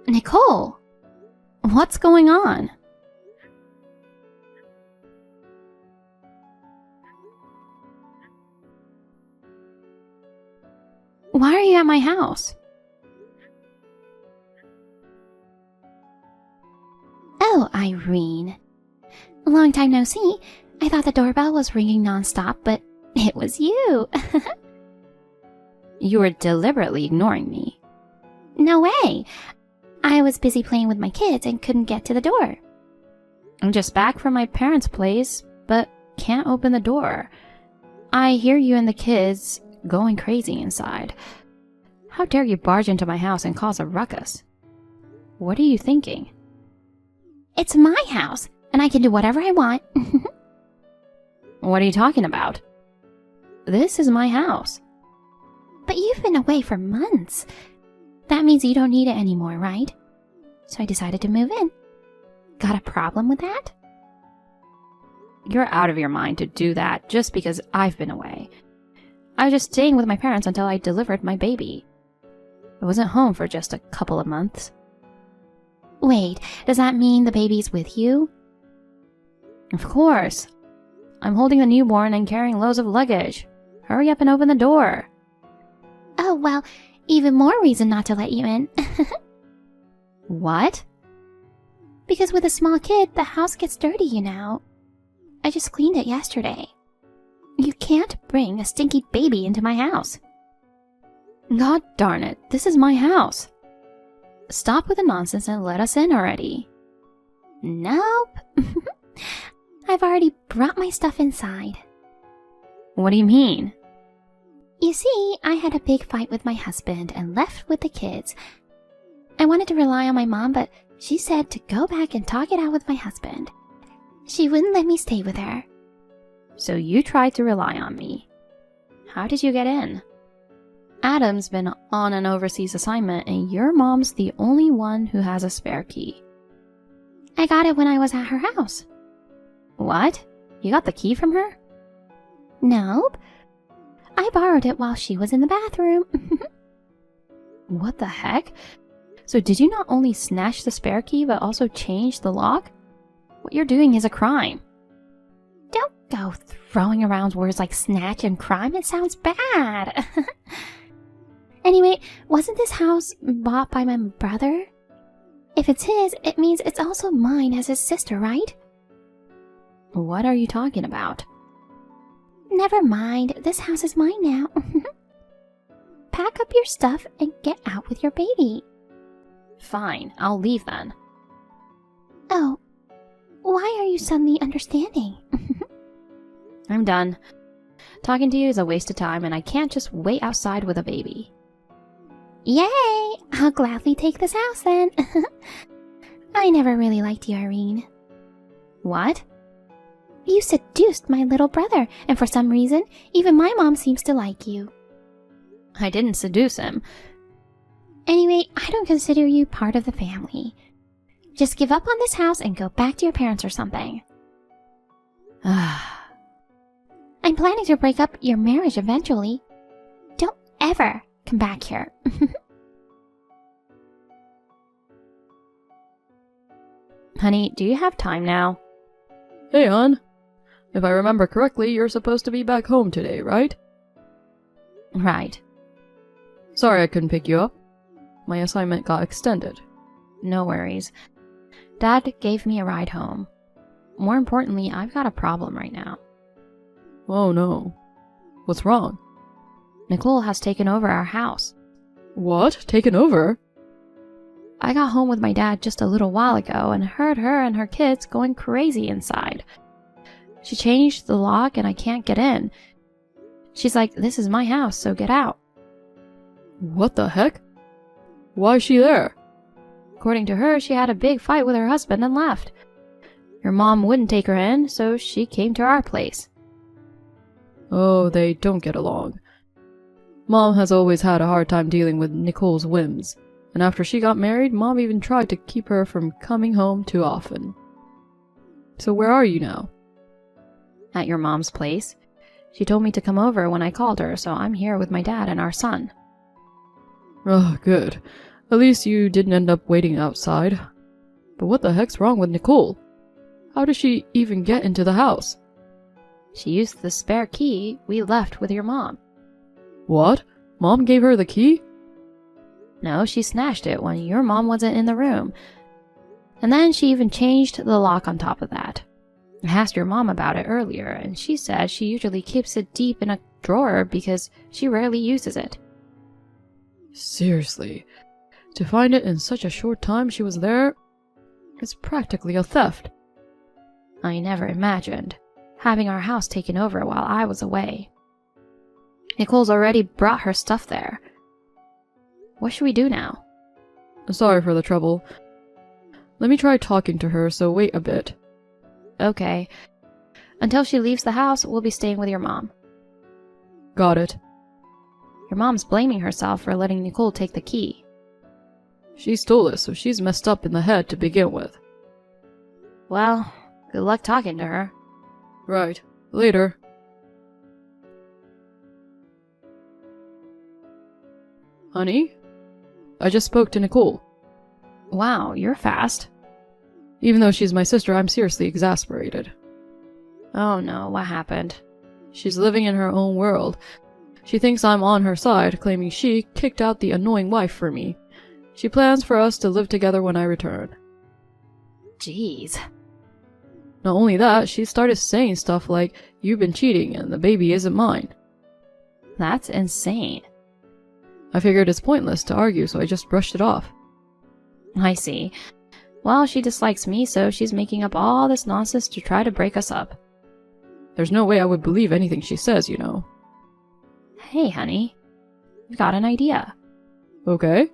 Nicole! What's going on? Why are you at my house? Oh, Irene. Long time no see. I thought the doorbell was ringing nonstop, but it was you. You were deliberately ignoring me. No way. I was busy playing with my kids and couldn't get to the door. I'm just back from my parents' place, but can't open the door. I hear you and the kids going crazy inside. How dare you barge into my house and cause a ruckus? What are you thinking? It's my house, and I can do whatever I want. What are you talking about? This is my house. But you've been away for months. That means you don't need it anymore, right? So I decided to move in. Got a problem with that? You're out of your mind to do that just because I've been away. I was just staying with my parents until I delivered my baby. I wasn't home for just a couple of months. Wait, does that mean the baby's with you? Of course. I'm holding the newborn and carrying loads of luggage. Hurry up and open the door. Oh, well, even more reason not to let you in. What? Because with a small kid, the house gets dirty, you know. I just cleaned it yesterday. You can't bring a stinky baby into my house. God darn it, this is my house. Stop with the nonsense and let us in already. Nope. I've already brought my stuff inside. What do you mean? You see, I had a big fight with my husband and left with the kids. I wanted to rely on my mom, but she said to go back and talk it out with my husband. She wouldn't let me stay with her. So you tried to rely on me. How did you get in? Adam's been on an overseas assignment and your mom's the only one who has a spare key. I got it when I was at her house. What? You got the key from her? Nope. I borrowed it while she was in the bathroom. What the heck? So did you not only snatch the spare key but also change the lock? What you're doing is a crime. Don't go throwing around words like snatch and crime. It sounds bad. Anyway, wasn't this house bought by my brother? If it's his, it means it's also mine as his sister, right? What are you talking about? Never mind, this house is mine now. Pack up your stuff and get out with your baby. Fine, I'll leave then. Oh, why are you suddenly understanding? I'm done. Talking to you is a waste of time and I can't just wait outside with a baby. Yay! I'll gladly take this house then. I never really liked you, Irene. What? You seduced my little brother, and for some reason, even my mom seems to like you. I didn't seduce him. Anyway, I don't consider you part of the family. Just give up on this house and go back to your parents or something. I'm planning to break up your marriage eventually. Don't ever come back here. Honey, do you have time now? Hey, hon. If I remember correctly, you're supposed to be back home today, right? Right. Sorry I couldn't pick you up. My assignment got extended. No worries. Dad gave me a ride home. More importantly, I've got a problem right now. Oh no. What's wrong? Nicole has taken over our house. What? Taken over? I got home with my dad just a little while ago and heard her and her kids going crazy inside. She changed the lock and I can't get in. She's like, this is my house, so get out. What the heck? Why is she there? According to her, she had a big fight with her husband and left. Her mom wouldn't take her in, so she came to our place. Oh, they don't get along. Mom has always had a hard time dealing with Nicole's whims, and after she got married, Mom even tried to keep her from coming home too often. So where are you now? At your mom's place. She told me to come over when I called her, so I'm here with my dad and our son. Oh, good. At least you didn't end up waiting outside. But what the heck's wrong with Nicole? How did she even get into the house? She used the spare key we left with your mom. What? Mom gave her the key? No, she snatched it when your mom wasn't in the room. And then she even changed the lock on top of that. I asked your mom about it earlier, and she said she usually keeps it deep in a drawer because she rarely uses it. Seriously, to find it in such a short time she was there, it's practically a theft. I never imagined having our house taken over while I was away. Nicole's already brought her stuff there. What should we do now? Sorry for the trouble. Let me try talking to her, so wait a bit. Okay. Until she leaves the house, we'll be staying with your mom. Got it. Your mom's blaming herself for letting Nicole take the key. She stole it, so she's messed up in the head to begin with. Well, good luck talking to her. Right. Later. Honey? I just spoke to Nicole. Wow, you're fast. Even though she's my sister, I'm seriously exasperated. Oh no, what happened? She's living in her own world. She thinks I'm on her side, claiming she kicked out the annoying wife for me. She plans for us to live together when I return. Jeez. Not only that, she started saying stuff like, "You've been cheating and the baby isn't mine." That's insane. I figured it's pointless to argue, so I just brushed it off. I see. Well, she dislikes me, so she's making up all this nonsense to try to break us up. There's no way I would believe anything she says, you know. Hey, honey. I've got an idea. Okay.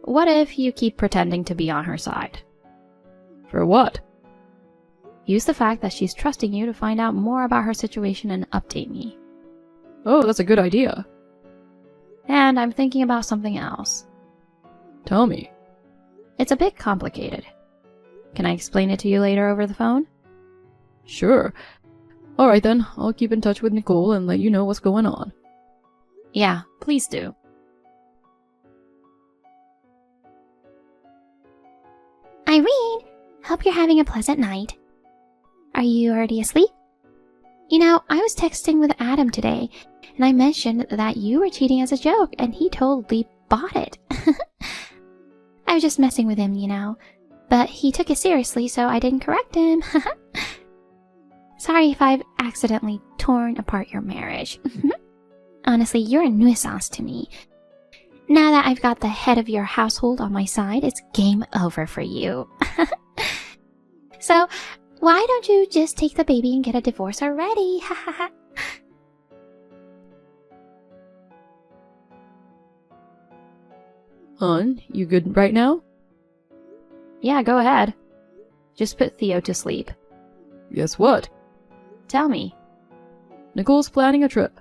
What if you keep pretending to be on her side? For what? Use the fact that she's trusting you to find out more about her situation and update me. Oh, that's a good idea. And I'm thinking about something else. Tell me. It's a bit complicated. Can I explain it to you later over the phone? Sure. Alright then, I'll keep in touch with Nicole and let you know what's going on. Yeah, please do. Irene, hope you're having a pleasant night. Are you already asleep? You know, I was texting with Adam today, and I mentioned that you were cheating as a joke, and he totally bought it. I was just messing with him, you know, but he took it seriously, so I didn't correct him. Sorry if I've accidentally torn apart your marriage. Honestly, you're a nuisance to me. Now that I've got the head of your household on my side, it's game over for you. So, why don't you just take the baby and get a divorce already? Hon, you good right now? Yeah, go ahead. Just put Theo to sleep. Guess what? Tell me. Nicole's planning a trip.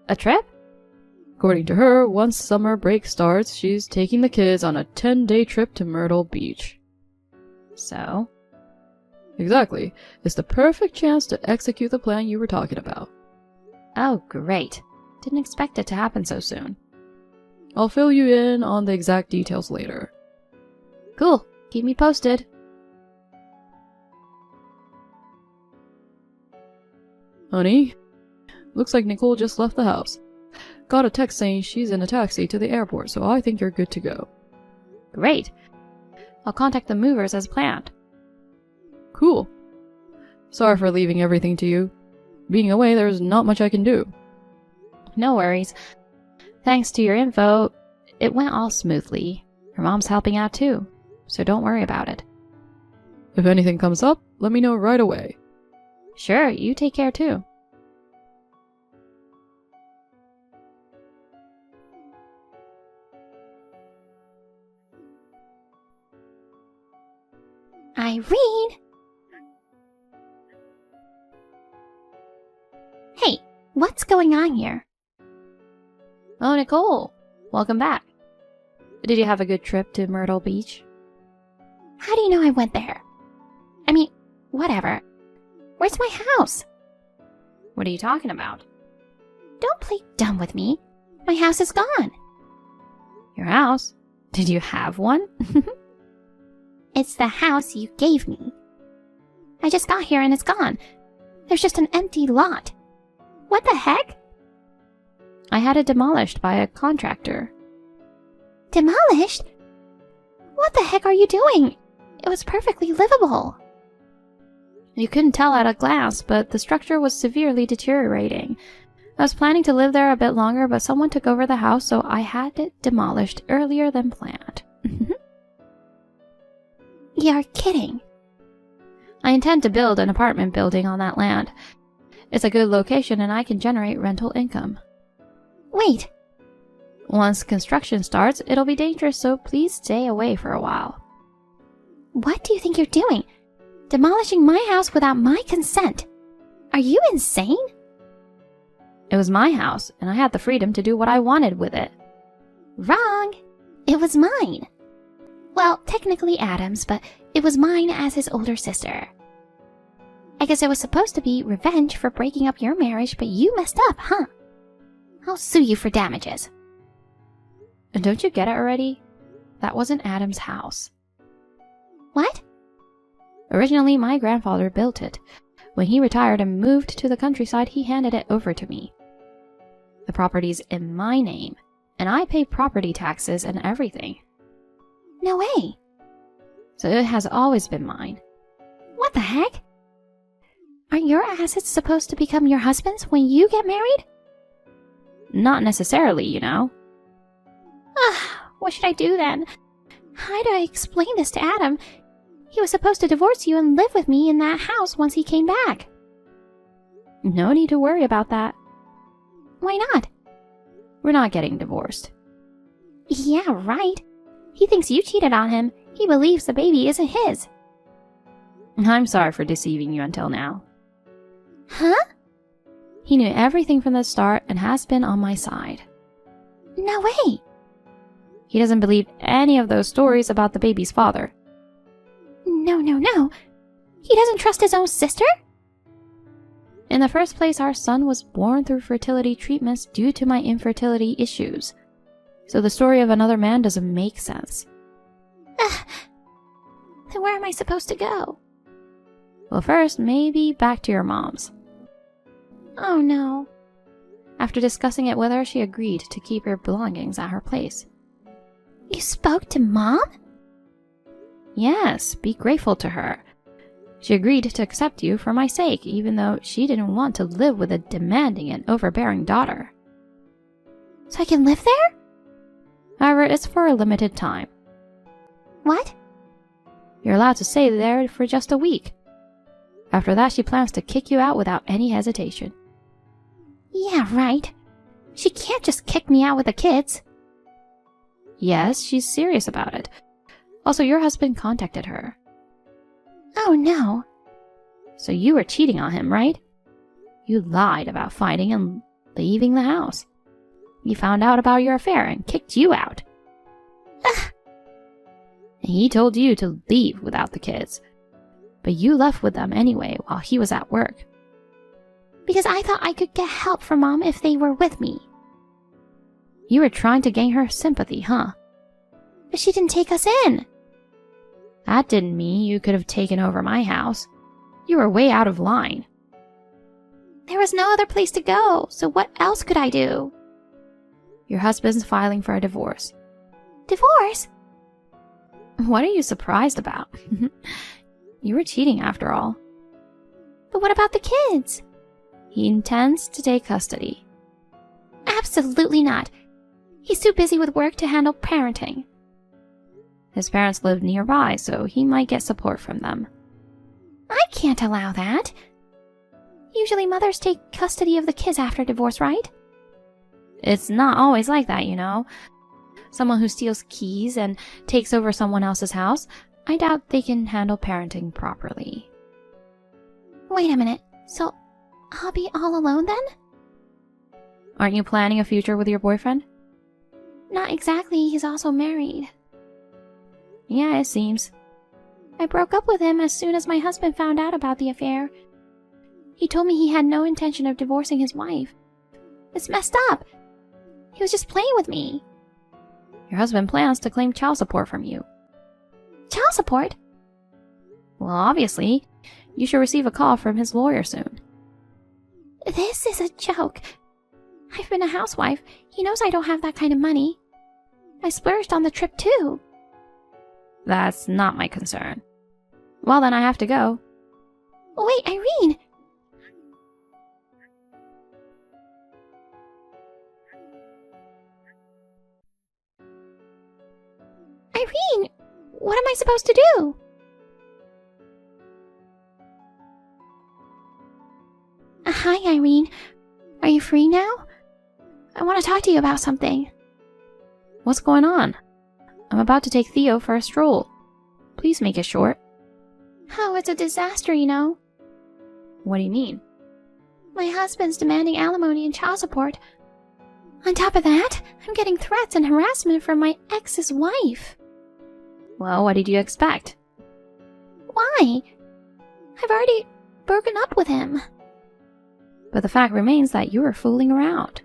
A trip? According to her, once summer break starts, she's taking the kids on a 10-day trip to Myrtle Beach. So? Exactly. It's the perfect chance to execute the plan you were talking about. Oh, great. Didn't expect it to happen so soon. I'll fill you in on the exact details later. Cool. Keep me posted. Honey, looks like Nicole just left the house. Got a text saying she's in a taxi to the airport, so I think you're good to go. Great. I'll contact the movers as planned. Cool. Sorry for leaving everything to you. Being away, there's not much I can do. No worries. Thanks to your info, it went all smoothly. Your mom's helping out too, so don't worry about it. If anything comes up, let me know right away. Sure, you take care too. Irene! Hey, what's going on here? Oh, Nicole. Welcome back. Did you have a good trip to Myrtle Beach? How do you know I went there? I mean, whatever. Where's my house? What are you talking about? Don't play dumb with me. My house is gone. Your house? Did you have one? It's the house you gave me. I just got here and it's gone. There's just an empty lot. What the heck? I had it demolished by a contractor. Demolished? What the heck are you doing? It was perfectly livable. You couldn't tell at a glance, but the structure was severely deteriorating. I was planning to live there a bit longer, but someone took over the house, so I had it demolished earlier than planned. You're kidding. I intend to build an apartment building on that land. It's a good location and I can generate rental income. Wait. Once construction starts, it'll be dangerous, so please stay away for a while. What do you think you're doing? Demolishing my house without my consent? Are you insane? It was my house, and I had the freedom to do what I wanted with it. Wrong! It was mine. Well, technically Adam's, but it was mine as his older sister. I guess it was supposed to be revenge for breaking up your marriage, but you messed up, huh? I'll sue you for damages. And don't you get it already? That wasn't Adam's house. What? Originally, my grandfather built it. When he retired and moved to the countryside, he handed it over to me. The property's in my name, and I pay property taxes and everything. No way! So it has always been mine. What the heck? Aren't your assets supposed to become your husband's when you get married? Not necessarily, you know. What should I do then? How do I explain this to Adam? He was supposed to divorce you and live with me in that house once he came back. No need to worry about that. Why not? We're not getting divorced. Yeah, right. He thinks you cheated on him. He believes the baby isn't his. I'm sorry for deceiving you until now. Huh? He knew everything from the start and has been on my side. No way! He doesn't believe any of those stories about the baby's father. No. He doesn't trust his own sister? In the first place, our son was born through fertility treatments due to my infertility issues. So the story of another man doesn't make sense. Then where am I supposed to go? Well, first, maybe back to your mom's. Oh no. After discussing it with her, she agreed to keep her belongings at her place. You spoke to Mom? Yes, be grateful to her. She agreed to accept you for my sake, even though she didn't want to live with a demanding and overbearing daughter. So I can live there? However, it's for a limited time. What? You're allowed to stay there for just a week. After that, she plans to kick you out without any hesitation. Yeah, right. She can't just kick me out with the kids. Yes, she's serious about it. Also, your husband contacted her. Oh no. So you were cheating on him, right? You lied about fighting and leaving the house. He found out about your affair and kicked you out. And he told you to leave without the kids. But you left with them anyway while he was at work. Because I thought I could get help from Mom if they were with me. You were trying to gain her sympathy, huh? But she didn't take us in. That didn't mean you could have taken over my house. You were way out of line. There was no other place to go, so what else could I do? Your husband's filing for a divorce. Divorce? What are you surprised about? You were cheating after all. But what about the kids? He intends to take custody. Absolutely not. He's too busy with work to handle parenting. His parents live nearby, so he might get support from them. I can't allow that. Usually mothers take custody of the kids after divorce, right? It's not always like that, you know. Someone who steals keys and takes over someone else's house, I doubt they can handle parenting properly. Wait a minute, so I'll be all alone then? Aren't you planning a future with your boyfriend? Not exactly, he's also married. Yeah, it seems. I broke up with him as soon as my husband found out about the affair. He told me he had no intention of divorcing his wife. It's messed up. He was just playing with me. Your husband plans to claim child support from you. Child support? Well, obviously, you should receive a call from his lawyer soon. This is a joke. I've been a housewife. He knows I don't have that kind of money. I splurged on the trip too. That's not my concern. Well, then I have to go. Wait, Irene! Irene! What am I supposed to do? Hi, Irene. Are you free now? I want to talk to you about something. What's going on? I'm about to take Theo for a stroll. Please make it short. Oh, it's a disaster, you know. What do you mean? My husband's demanding alimony and child support. On top of that, I'm getting threats and harassment from my ex's wife. Well, what did you expect? Why? I've already broken up with him. But the fact remains that you were fooling around.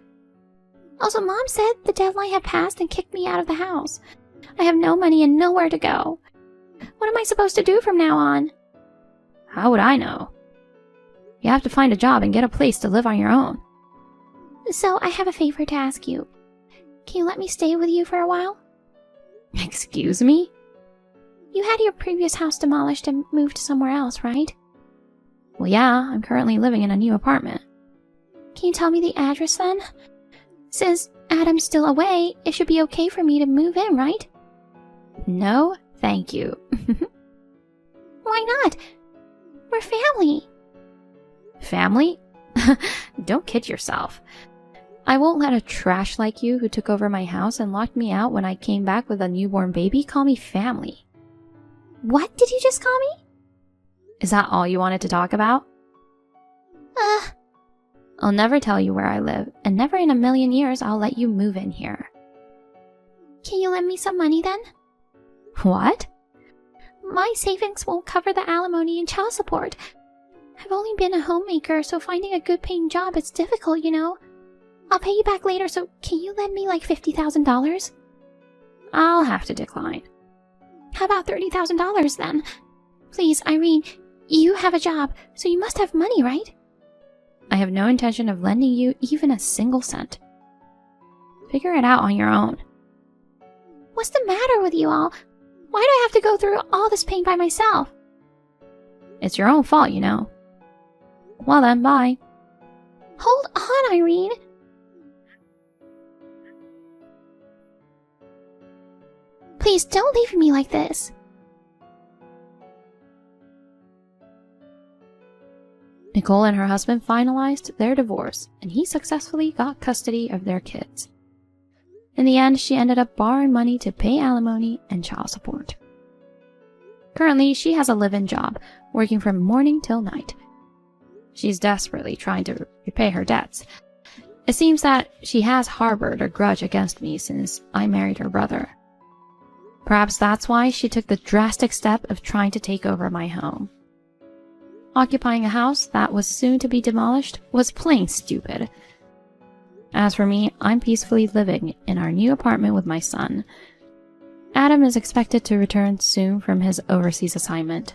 Also, Mom said the deadline had passed and kicked me out of the house. I have no money and nowhere to go. What am I supposed to do from now on? How would I know? You have to find a job and get a place to live on your own. So, I have a favor to ask you. Can you let me stay with you for a while? Excuse me? You had your previous house demolished and moved somewhere else, right? Well, yeah, I'm currently living in a new apartment. Can you tell me the address then? Since Adam's still away, it should be okay for me to move in, right? No, thank you. Why not? We're family. Family? Don't kid yourself. I won't let a trash like you who took over my house and locked me out when I came back with a newborn baby call me family. What did you just call me? Is that all you wanted to talk about? I'll never tell you where I live, and never in a million years I'll let you move in here. Can you lend me some money then? What? My savings won't cover the alimony and child support. I've only been a homemaker, so finding a good paying job is difficult, you know. I'll pay you back later, so can you lend me like $50,000? I'll have to decline. How about $30,000 then? Please, Irene, you have a job, so you must have money, right? I have no intention of lending you even a single cent. Figure it out on your own. What's the matter with you all? Why do I have to go through all this pain by myself? It's your own fault, you know. Well then, bye. Hold on, Irene. Please don't leave me like this. Nicole and her husband finalized their divorce, and he successfully got custody of their kids. In the end, she ended up borrowing money to pay alimony and child support. Currently, she has a live-in job, working from morning till night. She's desperately trying to repay her debts. It seems that she has harbored a grudge against me since I married her brother. Perhaps that's why she took the drastic step of trying to take over my home. Occupying a house that was soon to be demolished was plain stupid. As for me, I'm peacefully living in our new apartment with my son. Adam is expected to return soon from his overseas assignment.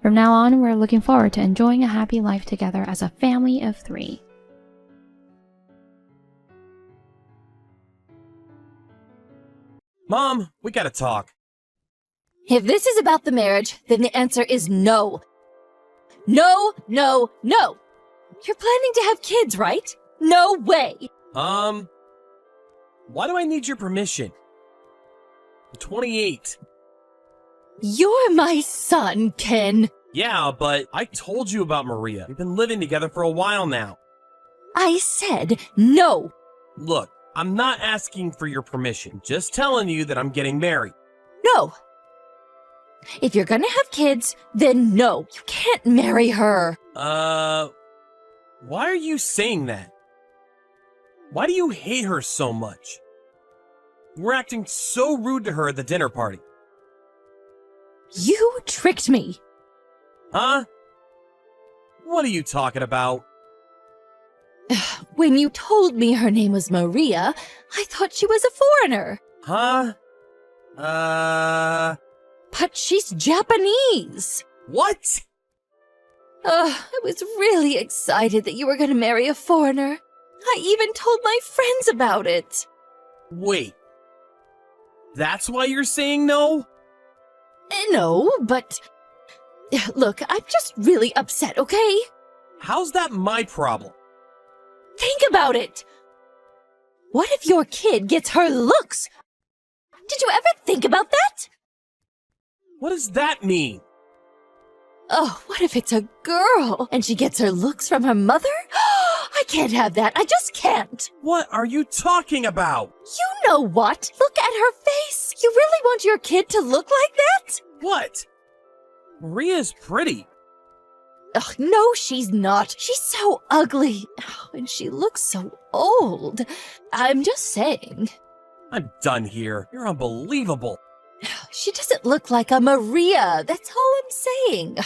From now on, we're looking forward to enjoying a happy life together as a family of 3. Mom, we gotta talk. If this is about the marriage, then the answer is no. No, no, no! You're planning to have kids, right? No way! Why do I need your permission? I'm 28. You're my son, Ken. Yeah, but I told you about Maria. We've been living together for a while now. I said no. Look, I'm not asking for your permission, just telling you that I'm getting married. No. If you're gonna have kids, then no. You can't marry her. Why are you saying that? Why do you hate her so much? You were acting so rude to her at the dinner party. You tricked me. Huh? What are you talking about? When you told me her name was Maria, I thought she was a foreigner. Huh? But she's Japanese. What? I was really excited that you were going to marry a foreigner. I even told my friends about it. Wait. That's why you're saying no? No, but... Look, I'm just really upset, okay? How's that my problem? Think about it! What if your kid gets her looks? Did you ever think about that? What does that mean? Oh, what if it's a girl and she gets her looks from her mother? I can't have that. I just can't. What are you talking about? You know what? Look at her face. You really want your kid to look like that? What? Maria's pretty. Ugh, no, she's not. She's so ugly. Oh, and she looks so old. I'm just saying. I'm done here. You're unbelievable. She doesn't look like a Maria. That's all I'm saying.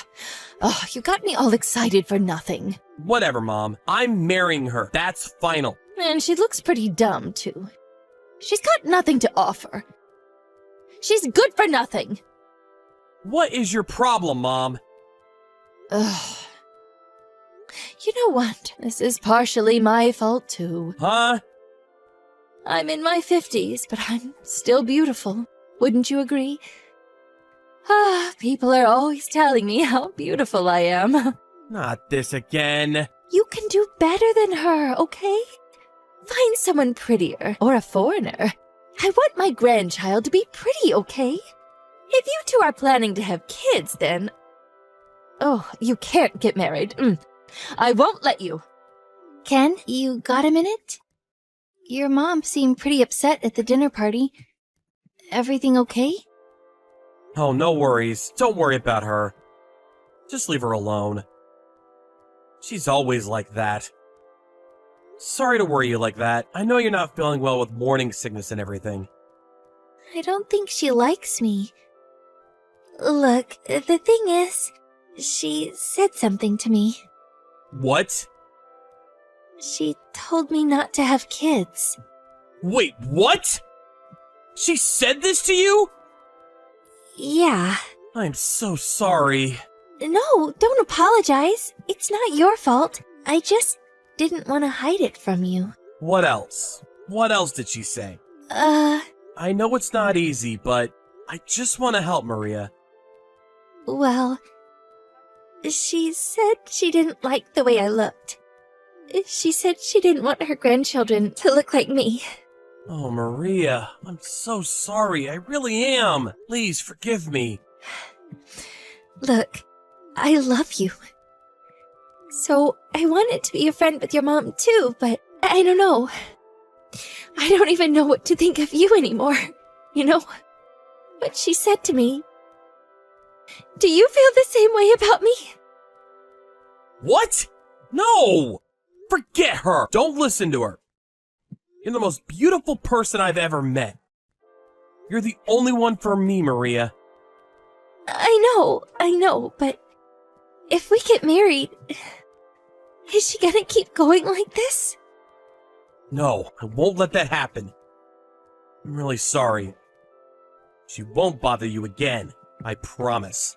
Oh, you got me all excited for nothing. Whatever, Mom. I'm marrying her. That's final. And she looks pretty dumb, too. She's got nothing to offer. She's good for nothing. What is your problem, Mom? Ugh. You know what? This is partially my fault, too. Huh? I'm in my 50s, but I'm still beautiful. Wouldn't you agree? People are always telling me how beautiful I am. Not this again. You can do better than her, okay? Find someone prettier, or a foreigner. I want my grandchild to be pretty, okay? If you two are planning to have kids, then... Oh, you can't get married. I won't let you. Ken, you got a minute? Your mom seemed pretty upset at the dinner party. Everything okay? Oh, no worries. Don't worry about her. Just leave her alone. She's always like that. Sorry to worry you like that. I know you're not feeling well with morning sickness and everything. I don't think she likes me. Look, the thing is, she said something to me. What? She told me not to have kids. Wait, what? She said this to you? Yeah. I'm so sorry. No, don't apologize. It's not your fault. I just didn't want to hide it from you. What else? What else did she say? I know it's not easy, but I just want to help Maria. Well, she said she didn't like the way I looked. She said she didn't want her grandchildren to look like me. Oh, Maria, I'm so sorry. I really am. Please forgive me. Look, I love you. So I wanted to be a friend with your mom too, but I don't know. I don't even know what to think of you anymore. You know what she said to me? Do you feel the same way about me? What? No! Forget her! Don't listen to her. You're the most beautiful person I've ever met. You're the only one for me, Maria. I know, but if we get married, is she gonna keep going like this? No, I won't let that happen. I'm really sorry. She won't bother you again, I promise.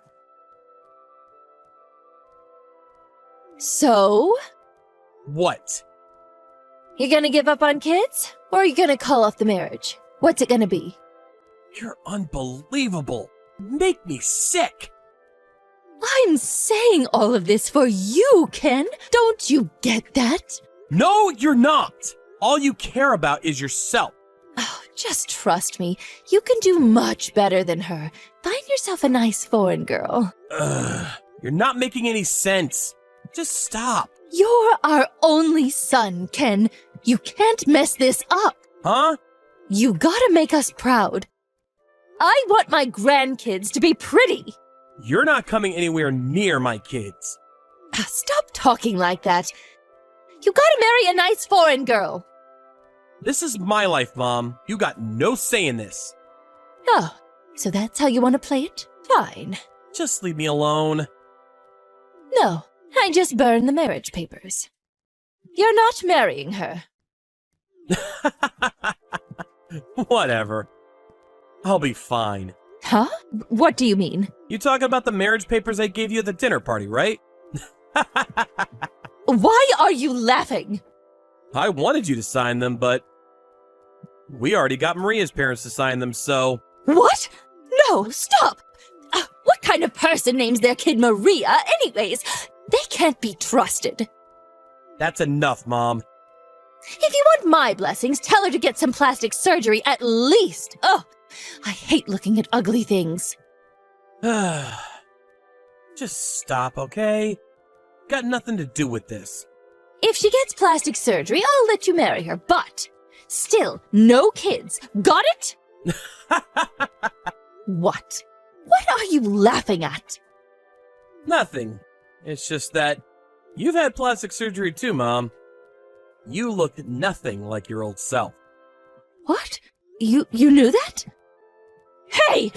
So? What? You're gonna give up on kids? Or are you gonna call off the marriage? What's it gonna be? You're unbelievable. You make me sick. I'm saying all of this for you, Ken. Don't you get that? No, you're not. All you care about is yourself. Oh, just trust me. You can do much better than her. Find yourself a nice foreign girl. Ugh, you're not making any sense. Just stop. You're our only son, Ken. You can't mess this up. Huh? You gotta make us proud. I want my grandkids to be pretty. You're not coming anywhere near my kids. Stop talking like that. You gotta marry a nice foreign girl. This is my life, Mom. You got no say in this. Oh, so that's how you want to play it? Fine. Just leave me alone. No, I just burned the marriage papers. You're not marrying her. Whatever. I'll be fine. Huh? What do you mean? You talking about the marriage papers I gave you at the dinner party, right? Why are you laughing? I wanted you to sign them, but we already got Maria's parents to sign them, so... What? No, stop! What kind of person names their kid Maria, anyways? They can't be trusted. That's enough, Mom. If you want my blessings, tell her to get some plastic surgery at least. Oh, I hate looking at ugly things. Just stop, okay? Got nothing to do with this. If she gets plastic surgery, I'll let you marry her, but still, no kids. Got it? What? What are you laughing at? Nothing. It's just that you've had plastic surgery too, Mom. You look nothing like your old self. What? You knew that? Hey!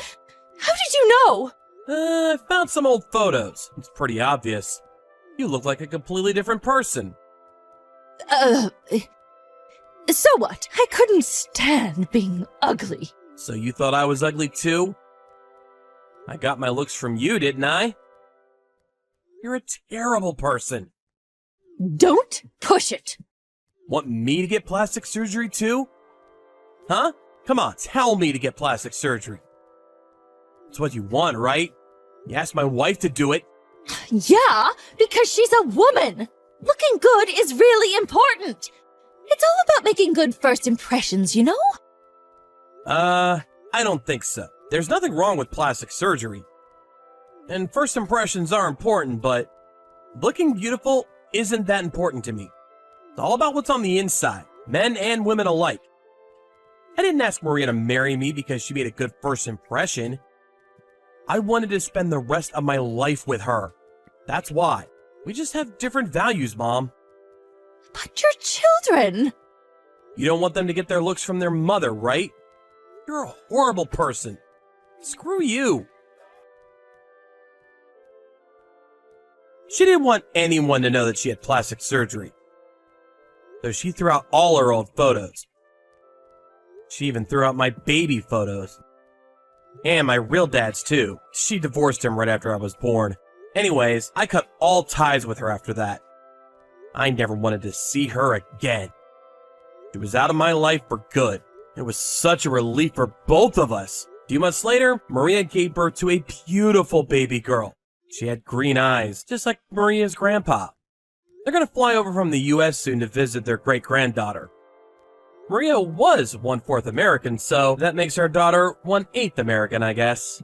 How did you know? I found some old photos. It's pretty obvious. You look like a completely different person. So what? I couldn't stand being ugly. So you thought I was ugly too? I got my looks from you, didn't I? You're a terrible person. Don't push it. Want me to get plastic surgery too? Huh? Come on, tell me to get plastic surgery. It's what you want, right? You asked my wife to do it. Yeah, because she's a woman. Looking good is really important. It's all about making good first impressions, you know? I don't think so. There's nothing wrong with plastic surgery. And first impressions are important, but looking beautiful isn't that important to me. It's all about what's on the inside, men and women alike. I didn't ask Maria to marry me because she made a good first impression. I wanted to spend the rest of my life with her. That's why. We just have different values, Mom. But your children. You don't want them to get their looks from their mother, right? You're a horrible person. Screw you. She didn't want anyone to know that she had plastic surgery. So she threw out all her old photos. She even threw out my baby photos. And my real dad's too. She divorced him right after I was born. Anyways, I cut all ties with her after that. I never wanted to see her again. She was out of my life for good. It was such a relief for both of us. A few months later, Maria gave birth to a beautiful baby girl. She had green eyes, just like Maria's grandpa. They're gonna fly over from the US soon to visit their great-granddaughter. Maria was 1/4 American, so that makes her daughter 1/8 American, I guess.